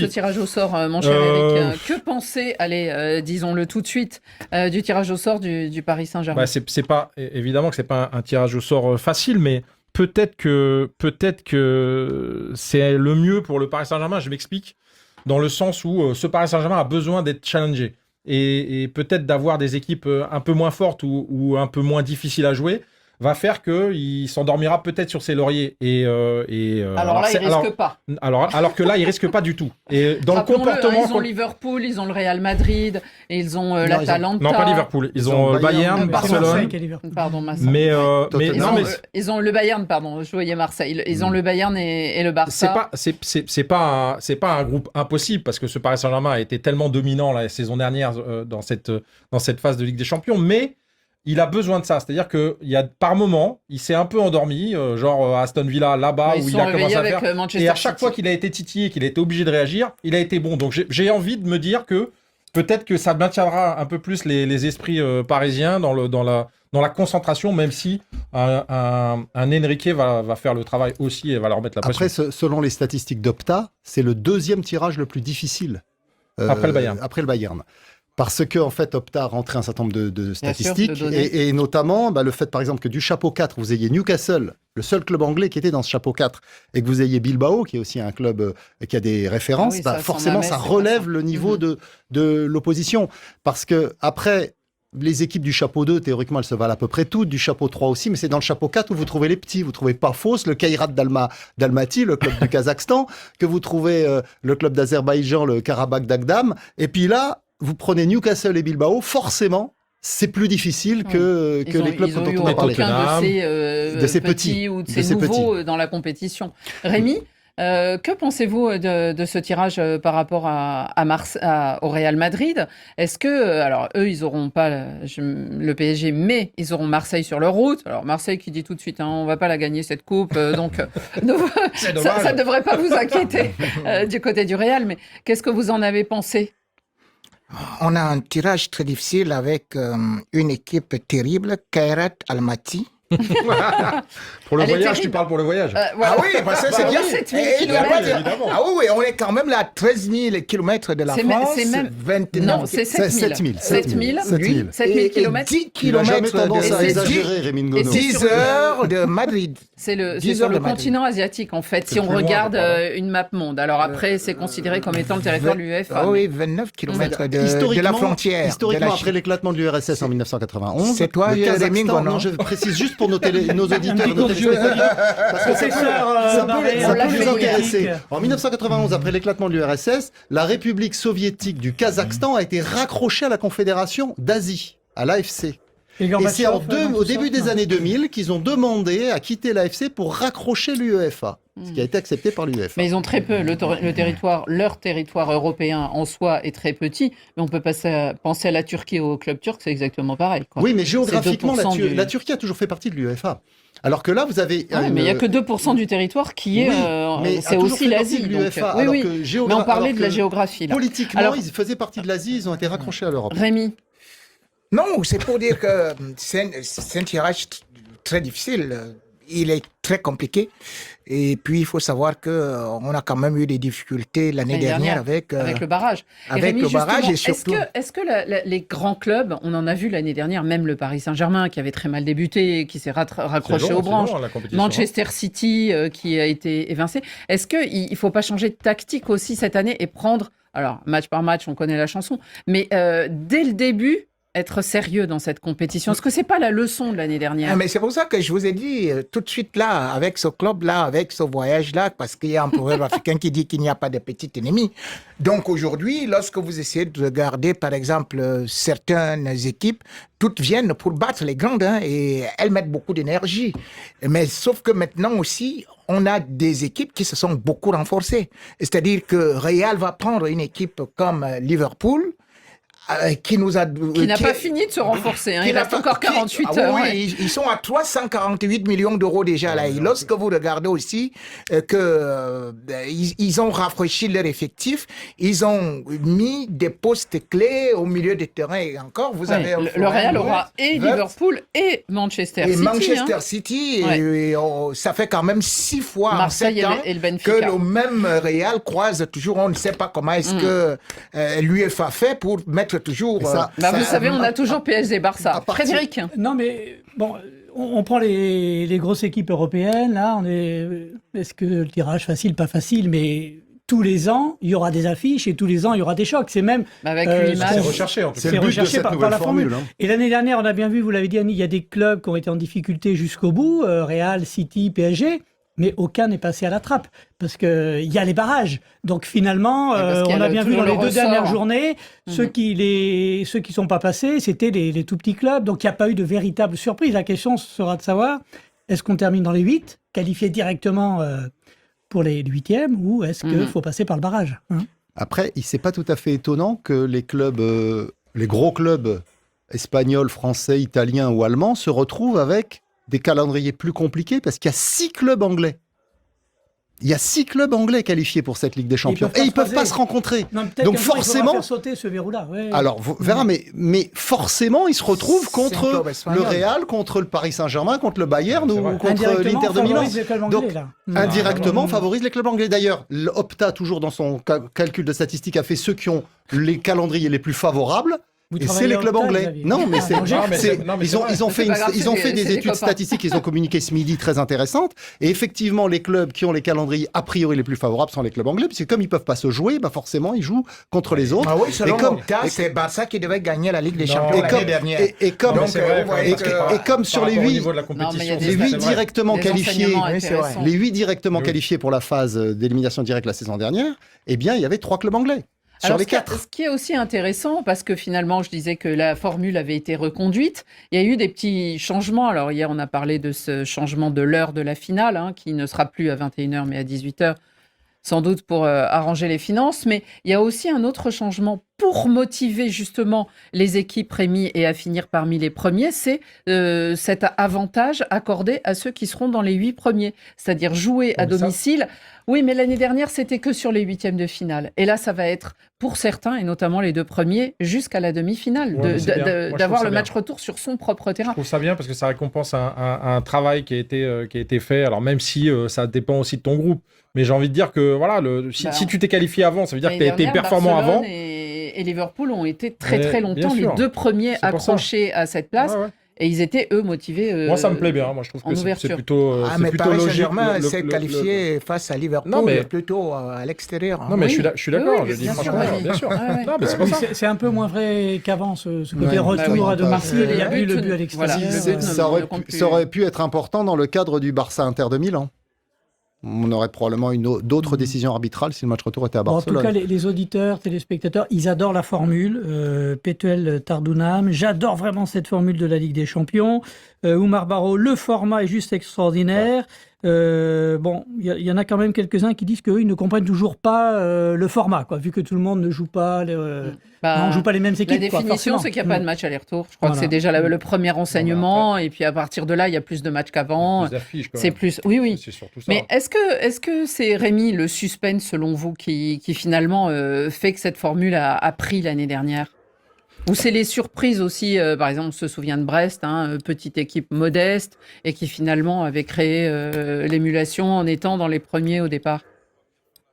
Ce tirage au sort, mon cher Eric, que penser, allez, disons-le tout de suite, du tirage au sort du Paris Saint-Germain? C'est pas, évidemment que c'est pas un tirage au sort facile, mais peut-être que c'est le mieux pour le Paris Saint-Germain. Je m'explique, dans le sens où ce Paris Saint-Germain a besoin d'être challengé et peut-être d'avoir des équipes un peu moins fortes ou un peu moins difficiles à jouer va faire qu'il s'endormira peut-être sur ses lauriers. Alors là, il risque pas. Alors que là, il risque pas du tout. Et dans le comportement... Ils ont Liverpool, ils ont le Real Madrid, et ils ont l'Atalanta. Non, pas Liverpool. Ils ont Bayern, Barcelone. Pardon, ils ont le Bayern, pardon, je voyais Marseille. Ils ont le Bayern et le Barça. C'est pas un groupe impossible, parce que ce Paris Saint-Germain a été tellement dominant la saison dernière dans cette phase de Ligue des Champions, mais il a besoin de ça, c'est-à-dire que par moment, il s'est un peu endormi, genre Aston Villa là-bas, où il a commencé à faire. Et à chaque fois qu'il a été titillé, qu'il a été obligé de réagir, il a été bon. Donc j'ai envie de me dire que peut-être que ça maintiendra un peu plus les esprits parisiens dans la concentration, même si un Enrique va faire le travail aussi et va leur mettre la pression. Après, selon les statistiques d'Opta, c'est le deuxième tirage le plus difficile après le Bayern. Parce que, en fait, Opta a rentré un certain nombre de statistiques, et notamment le fait, par exemple, que du chapeau 4, vous ayez Newcastle, le seul club anglais qui était dans ce chapeau 4, et que vous ayez Bilbao, qui est aussi un club qui a des références, forcément, ça relève le niveau de l'opposition. Parce que, après, les équipes du chapeau 2, théoriquement, elles se valent à peu près toutes, du chapeau 3 aussi, mais c'est dans le chapeau 4 où vous trouvez les petits. Vous trouvez pas Fos, le Kairat d'Almaty, le club du Kazakhstan, que vous trouvez le club d'Azerbaïdjan, le Karabakh d'Agdam, et puis là, vous prenez Newcastle et Bilbao, forcément, c'est plus difficile que les clubs dont on a parlé. Aucun de ces petits ou de ces nouveaux dans la compétition. Rémi, que pensez-vous de ce tirage par rapport au Real Madrid? Est-ce que, alors eux, ils n'auront pas le PSG, mais ils auront Marseille sur leur route. Alors Marseille qui dit tout de suite, on ne va pas la gagner cette coupe, donc ça ne devrait pas vous inquiéter du côté du Real. Mais qu'est-ce que vous en avez pensé? On a un tirage très difficile avec une équipe terrible, Kairat Almaty. Pour le voyage, tu parles pour le voyage. Ah oui, parce que c'est bien. 7 000 kilomètres. Ah oui, on est quand même là à 13 000 kilomètres de la France. C'est même... 29... Non, c'est 7 000. 7 000 kilomètres. 10 kilomètres tendance à exagérer, Rémi Ngono. 10 heures de Madrid. C'est sur le continent asiatique, en fait, si on regarde une map monde. Alors après, c'est considéré comme étant le territoire de l'UEFA. Oui, 29 kilomètres de la frontière. Historiquement, après l'éclatement de l'URSS en 1991, c'est toi, Rémi Ngono. Non, je précise juste pour nos auditeurs et nos téléspectateurs, parce que ça peut les intéresser. En 1991, après l'éclatement de l'URSS, la République soviétique du Kazakhstan a été raccrochée à la Confédération d'Asie, à l'AFC. Et c'est au début des années 2000 qu'ils ont demandé à quitter l'AFC pour raccrocher l'UEFA, ce qui a été accepté par l'UEFA. Mais ils ont très peu. Leur territoire européen en soi est très petit, mais on peut penser à la Turquie, au club turc, c'est exactement pareil. Oui, mais géographiquement, la Turquie a toujours fait partie de l'UEFA. Alors que là, vous avez... mais il n'y a que 2% du territoire qui est... c'est aussi l'Asie. Mais on parlait de la géographie. Là. Politiquement, ils faisaient partie de l'Asie, ils ont été raccrochés à l'Europe. Rémi? Non, c'est pour dire que c'est un tirage très difficile. Il est très compliqué. Et puis, il faut savoir qu'on a quand même eu des difficultés l'année dernière avec le barrage. Avec le barrage et surtout... Est-ce que les grands clubs, on en a vu l'année dernière, même le Paris Saint-Germain qui avait très mal débuté, qui s'est raccroché aux branches, Manchester City qui a été évincé, est-ce qu'il ne faut pas changer de tactique aussi cette année et prendre, alors match par match, on connaît la chanson, mais dès le début, être sérieux dans cette compétition? Est-ce que c'est pas la leçon de l'année dernière? Mais c'est pour ça que je vous ai dit tout de suite là, avec ce club-là, avec ce voyage-là, parce qu'il y a un proverbe africain qui dit qu'il n'y a pas de petit ennemi. Donc aujourd'hui, lorsque vous essayez de regarder, par exemple, certaines équipes, toutes viennent pour battre les grandes, et elles mettent beaucoup d'énergie. Mais sauf que maintenant aussi, on a des équipes qui se sont beaucoup renforcées. C'est-à-dire que Real va prendre une équipe comme Liverpool, qui nous a... Qui n'a pas fini de se renforcer. Il reste encore 48 heures. Oui, ils sont à 348 millions d'euros déjà là. Et lorsque vous regardez aussi ils ont rafraîchi leur effectif, ils ont mis des postes clés au milieu des terrains. Et encore, vous avez... Le Real aura et Liverpool et Manchester City. Manchester City, et ça fait quand même 6 fois Marseille en 7 ans et le Benfica. que le même Real croise toujours. On ne sait pas comment est-ce que l'UEFA fait pour mettre toujours... vous savez, on a toujours PSG-Barça. Frédéric. Non, mais bon, on prend les grosses équipes européennes. Là, est-ce que le tirage facile, pas facile, mais tous les ans, il y aura des affiches et tous les ans, il y aura des chocs. C'est même... Avec 8 matchs. C'est recherché, en tout cas. C'est le but de cette nouvelle formule. Et l'année dernière, on a bien vu, vous l'avez dit, Annie, il y a des clubs qui ont été en difficulté jusqu'au bout, Real, City, PSG, mais aucun n'est passé à la trappe, parce qu'il y a les barrages. Donc finalement, on a bien vu dans les 2 dernières journées, ceux qui sont pas passés, c'était les tout petits clubs, donc il n'y a pas eu de véritable surprise. La question sera de savoir, est-ce qu'on termine dans les 8, qualifiés directement pour les 8e, ou est-ce qu'il faut passer par le barrage, Après, c'est pas tout à fait étonnant que les clubs, les gros clubs espagnols, français, italiens ou allemands se retrouvent avec des calendriers plus compliqués parce qu'il y a 6 clubs anglais. Il y a 6 clubs anglais qualifiés pour cette Ligue des Champions. Et ils ne peuvent pas se rencontrer. Non, donc forcément... faire sauter ce verrou-là. Ouais. Alors, vous verrez, mais forcément, ils se retrouvent contre le Real, contre le Paris Saint-Germain, contre le Bayern ou contre l'Inter de Milan. Donc, indirectement, favorise les clubs anglais. D'ailleurs, l'Opta, toujours dans son calcul de statistiques, a fait ceux qui ont les calendriers les plus favorables. Et c'est les clubs anglais. Non, mais ils ont fait des études statistiques, ils ont communiqué ce midi très intéressantes. Et effectivement, les clubs qui ont les calendriers a priori les plus favorables sont les clubs anglais, puisque comme ils peuvent pas se jouer, bah forcément ils jouent contre les autres. Ah oui, selon Opta, c'est Barça qui devait gagner la Ligue des Champions l'année dernière. Et comme sur les 8 directement qualifiés, les 8 directement qualifiés pour la phase d'élimination directe la saison dernière, eh bien il y avait 3 clubs anglais. Alors, ce qui est aussi intéressant, parce que finalement, je disais que la formule avait été reconduite, il y a eu des petits changements. Alors, hier, on a parlé de ce changement de l'heure de la finale, qui ne sera plus à 21h, mais à 18h, sans doute pour arranger les finances. Mais il y a aussi un autre changement pour motiver justement les équipes, Rémi, et à finir parmi les premiers, c'est cet avantage accordé à ceux qui seront dans les 8 premiers, c'est-à-dire jouer à domicile. Oui, mais l'année dernière, c'était que sur les 8e de finale. Et là, ça va être, pour certains, et notamment les 2 premiers, jusqu'à la demi-finale, d'avoir le match retour sur son propre terrain. Je trouve ça bien parce que ça récompense un travail qui a été fait. Alors même si ça dépend aussi de ton groupe. Mais j'ai envie de dire que voilà, si tu t'es qualifié avant, ça veut dire que tu as été performant avant. Et Liverpool ont été très longtemps les 2 premiers accrochés à cette place. Ouais. Et ils étaient, eux, motivés. Moi, ça me plaît bien. Moi, je trouve que c'est plutôt mais plutôt Paris logique. Saint-Germain s'est qualifié face à Liverpool, plutôt à l'extérieur. Non, mais je suis d'accord. Je dis franchement, bien sûr. Non, mais c'est un peu moins vrai qu'avant, ce côté retour à domicile. Il y a eu le but à l'extérieur. Ça aurait pu être important dans le cadre du Barça-Inter de Milan. On aurait probablement d'autres décisions arbitrales si le match retour était à Barcelone. En tout cas, les auditeurs, téléspectateurs, ils adorent la formule. Petuel Tardunam, j'adore vraiment cette formule de la Ligue des Champions. Oumar Barro, le format est juste extraordinaire. Bon, il y en a quand même quelques-uns qui disent qu'eux, ils ne comprennent toujours pas le format, vu que tout le monde ne joue pas, on joue pas les mêmes équipes. La définition, c'est qu'il n'y a pas de match aller-retour. Je crois que c'est déjà le premier renseignement. Et puis à partir de là, il y a plus de matchs qu'avant. C'est plus. Oui. C'est surtout ça. Mais est-ce que c'est, Rémi, le suspense, selon vous, qui finalement fait que cette formule a pris l'année dernière ? Ou c'est les surprises aussi, par exemple, on se souvient de Brest, petite équipe modeste, et qui finalement avait créé l'émulation en étant dans les premiers au départ.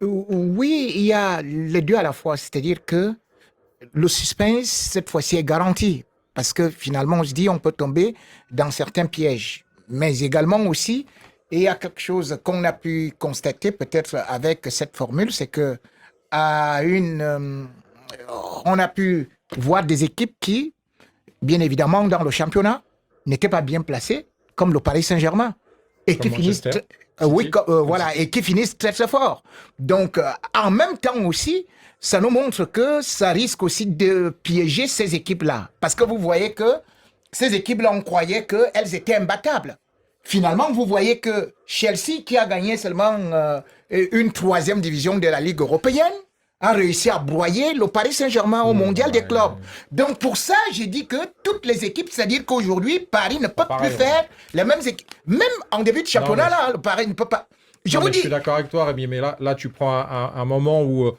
Oui, il y a les deux à la fois, c'est-à-dire que le suspense, cette fois-ci, est garanti, parce que finalement, on se dit on peut tomber dans certains pièges. Mais également aussi, il y a quelque chose qu'on a pu constater peut-être avec cette formule, c'est que on a pu voir des équipes qui, bien évidemment, dans le championnat, n'étaient pas bien placées, comme le Paris Saint-Germain, et qui finissent, et qui finissent très très fort. Donc, en même temps aussi, ça nous montre que ça risque aussi de piéger ces équipes-là, parce que vous voyez que ces équipes-là, on croyait qu'elles étaient imbattables. Finalement, vous voyez que Chelsea, qui a gagné seulement une 3e division de la Ligue européenne, a réussi à broyer le Paris Saint-Germain au Mondial des clubs. Donc pour ça, j'ai dit que toutes les équipes, c'est-à-dire qu'aujourd'hui, Paris ne peut plus faire les mêmes équipes. Même en début de championnat, là, le Paris ne peut pas. Je suis d'accord avec toi, Rémi, mais là tu prends un moment où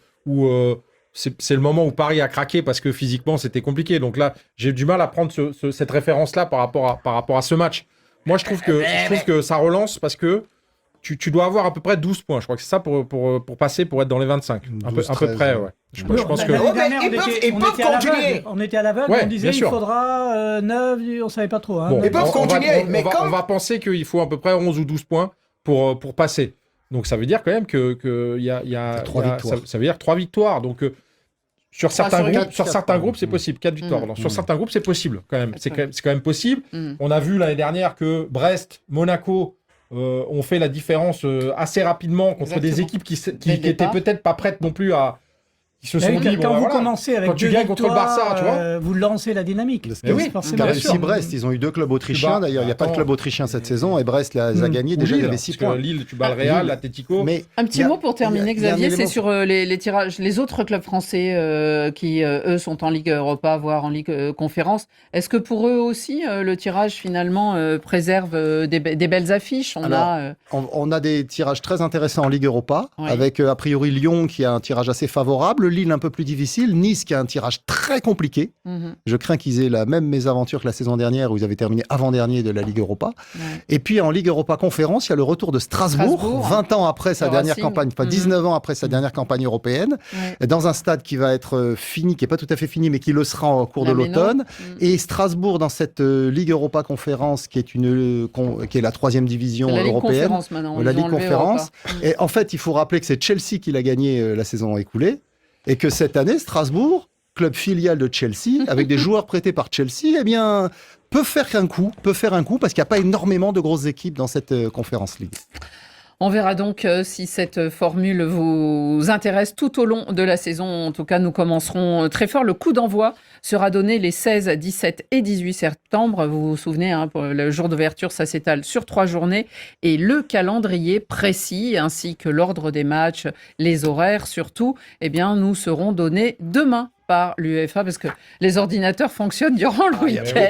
c'est le moment où Paris a craqué parce que physiquement, c'était compliqué. Donc là, j'ai du mal à prendre cette référence-là par rapport à ce match. Moi, je trouve que ça relance parce que tu dois avoir à peu près 12 points. Je crois que c'est ça pour passer, pour être dans les 25. 12, à peu près, ouais. Je pense que... Ils peuvent continuer. On était à l'aveugle, on disait il faudra 9, on ne savait pas trop. Hein. Bon, ils peuvent continuer. On va penser qu'il faut à peu près 11 ou 12 points pour passer. Donc ça veut dire quand même que y a 3 victoires. Ça veut dire 3 victoires. Donc sur certains groupes, c'est possible. 4 victoires. Sur certains groupes, c'est possible quand même. C'est quand même possible. On a vu l'année dernière que Brest, Monaco ont fait la différence assez rapidement contre des équipes qui étaient peut-être pas prêtes non plus à... Ils se sont dit, quand vous commencez avec quand tu gagnes contre le Barça, tu vois, vous lancez la dynamique. Oui, aussi Brest, ils ont eu 2 clubs autrichiens. D'ailleurs, il n'y a pas de club autrichien cette saison et Brest les a gagnés. Déjà, il y avait 6 points. Lille, tu bats le Real, l'Atlético. Un petit mot pour terminer, Xavier, c'est sur les tirages, les autres clubs français qui, eux, sont en Ligue Europa, voire en Ligue Conférence. Est-ce que pour eux aussi, le tirage, finalement, préserve des belles affiches? On a des tirages très intéressants en Ligue Europa, avec a priori Lyon qui a un tirage assez favorable, Lille un peu plus difficile, Nice qui a un tirage très compliqué. Je crains qu'ils aient la même mésaventure que la saison dernière où ils avaient terminé avant-dernier de la Ligue Europa. Et puis en Ligue Europa Conférence, il y a le retour de Strasbourg 20 ans après sa dernière campagne, enfin 19 ans après sa dernière campagne européenne, dans un stade qui va être fini, qui n'est pas tout à fait fini, mais qui le sera au cours de l'automne. Et Strasbourg dans cette Ligue Europa Conférence qui est la 3e division européenne. La Ligue Conférence. Et en fait, il faut rappeler que c'est Chelsea qui l'a gagné la saison écoulée. Et que cette année, Strasbourg, club filial de Chelsea, avec des joueurs prêtés par Chelsea, eh bien, peut faire un coup parce qu'il n'y a pas énormément de grosses équipes dans cette Conference League. On verra donc si cette formule vous intéresse tout au long de la saison. En tout cas, nous commencerons très fort. Le coup d'envoi sera donné les 16, 17 et 18 septembre. Vous vous souvenez, pour le jour d'ouverture, ça s'étale sur 3 journées. Et le calendrier précis, ainsi que l'ordre des matchs, les horaires surtout, eh bien, nous seront donnés demain par l'UEFA parce que les ordinateurs fonctionnent durant le week-end.